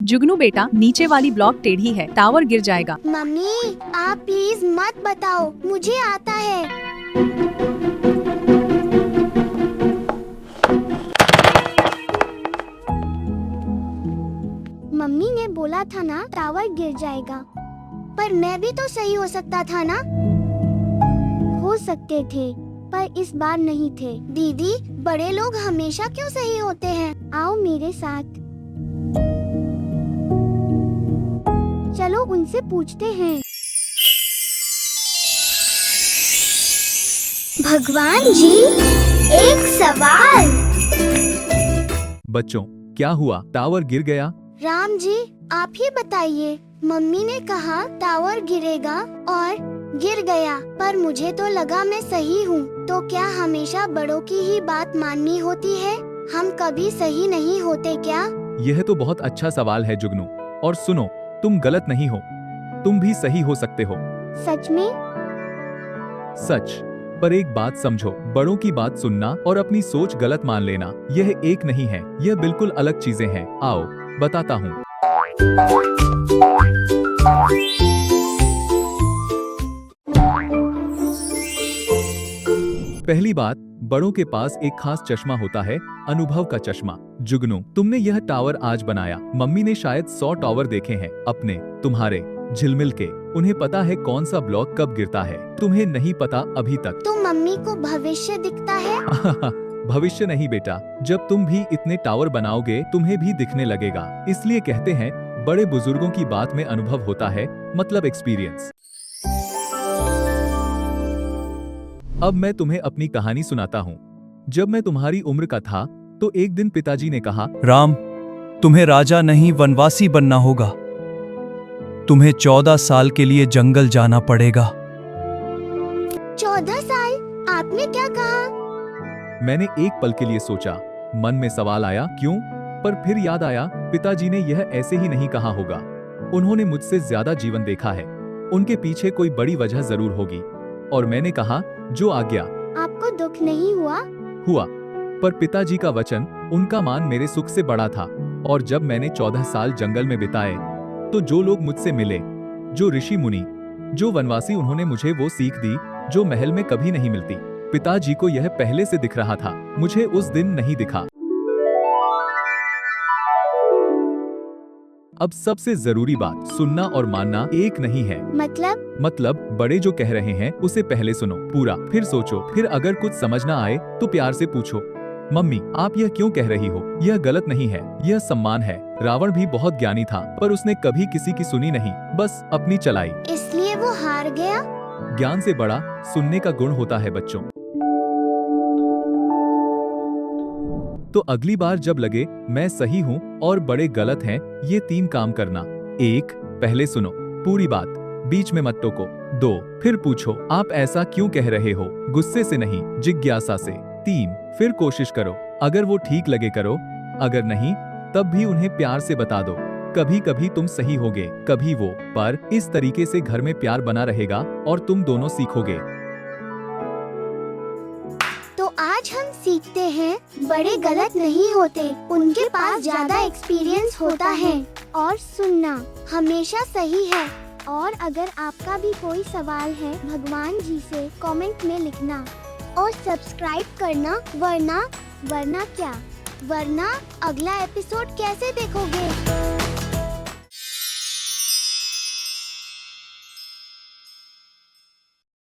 जुगनू बेटा, नीचे वाली ब्लॉक टेढ़ी है, टावर गिर जाएगा। मम्मी आप प्लीज मत बताओ, मुझे आता है। मम्मी ने बोला था ना टावर गिर जाएगा, पर मैं भी तो सही हो सकता था ना। हो सकते थे पर इस बार नहीं थे। दीदी बड़े लोग हमेशा क्यों सही होते हैं? आओ मेरे साथ, चलो उनसे पूछते हैं। भगवान जी एक सवाल। बच्चों क्या हुआ, टावर गिर गया? राम जी आप ही बताइए। मम्मी ने कहा टावर गिरेगा और गिर गया, पर मुझे तो लगा मैं सही हूँ। तो क्या हमेशा बड़ों की ही बात माननी होती है? हम कभी सही नहीं होते क्या? यह तो बहुत अच्छा सवाल है जुगनू। और सुनो, तुम गलत नहीं हो, तुम भी सही हो सकते हो। सच में? सच। पर एक बात समझो, बड़ों की बात सुनना और अपनी सोच गलत मान लेना, यह एक नहीं है, यह बिल्कुल अलग चीजें हैं। आओ बताता हूँ। पहली बात, बड़ों के पास एक खास चश्मा होता है, अनुभव का चश्मा। जुगनू, तुमने यह टावर आज बनाया, मम्मी ने शायद 100 टावर देखे हैं, अपने, तुम्हारे, झिलमिल के। उन्हें पता है कौन सा ब्लॉक कब गिरता है, तुम्हें नहीं पता अभी तक। तो मम्मी को भविष्य दिखता है? भविष्य नहीं बेटा, जब तुम भी इतने टावर बनाओगे तुम्हें भी दिखने लगेगा। इसलिए कहते हैं बड़े बुजुर्गों की बात में अनुभव होता है, मतलब एक्सपीरियंस। अब मैं तुम्हें अपनी कहानी सुनाता हूँ। जब मैं तुम्हारी उम्र का था तो एक दिन पिताजी ने कहा, राम, तुम्हें राजा नहीं वनवासी बनना होगा। तुम्हें 14 साल के लिए जंगल जाना पड़ेगा। 14 साल? आपने क्या कहा? मैंने एक पल के लिए सोचा, मन में सवाल आया क्यों, पर फिर याद आया पिताजी ने यह ऐसे ही नहीं कहा होगा। उन्होंने मुझसे ज्यादा जीवन देखा है, उनके पीछे कोई बड़ी वजह जरूर होगी। और मैंने कहा जो आ गया। आपको दुख नहीं हुआ? हुआ, पर पिताजी का वचन, उनका मान मेरे सुख से बड़ा था। और जब मैंने 14 साल जंगल में बिताए तो जो लोग मुझसे मिले, जो ऋषि मुनि, जो वनवासी, उन्होंने मुझे वो सीख दी जो महल में कभी नहीं मिलती। पिताजी को यह पहले से दिख रहा था, मुझे उस दिन नहीं दिखा। अब सबसे जरूरी बात, सुनना और मानना एक नहीं है। मतलब बड़े जो कह रहे हैं उसे पहले सुनो पूरा, फिर सोचो, फिर अगर कुछ समझ ना आए तो प्यार से पूछो, मम्मी आप यह क्यों कह रही हो? यह गलत नहीं है, यह सम्मान है। रावण भी बहुत ज्ञानी था, पर उसने कभी किसी की सुनी नहीं, बस अपनी चलाई। इसलिए वो हार गया? ज्ञान से बड़ा सुनने का गुण होता है बच्चों। तो अगली बार जब लगे मैं सही हूँ और बड़े गलत हैं, ये 3 काम करना। 1, पहले सुनो पूरी बात, बीच में मत टोको। 2, फिर पूछो आप ऐसा क्यों कह रहे हो, गुस्से से नहीं, जिज्ञासा से। 3, फिर कोशिश करो, अगर वो ठीक लगे करो, अगर नहीं तब भी उन्हें प्यार से बता दो। कभी कभी तुम सही होगे, कभी वो, पर इस तरीके से घर में प्यार बना रहेगा और तुम दोनों सीखोगे। तो आज हम सीखते हैं बड़े गलत नहीं होते, उनके पास ज्यादा एक्सपीरियंस होता है और सुनना हमेशा सही है। और अगर आपका भी कोई सवाल है भगवान जी से कमेंट में लिखना और सब्सक्राइब करना, वरना क्या, वरना अगला एपिसोड कैसे देखोगे?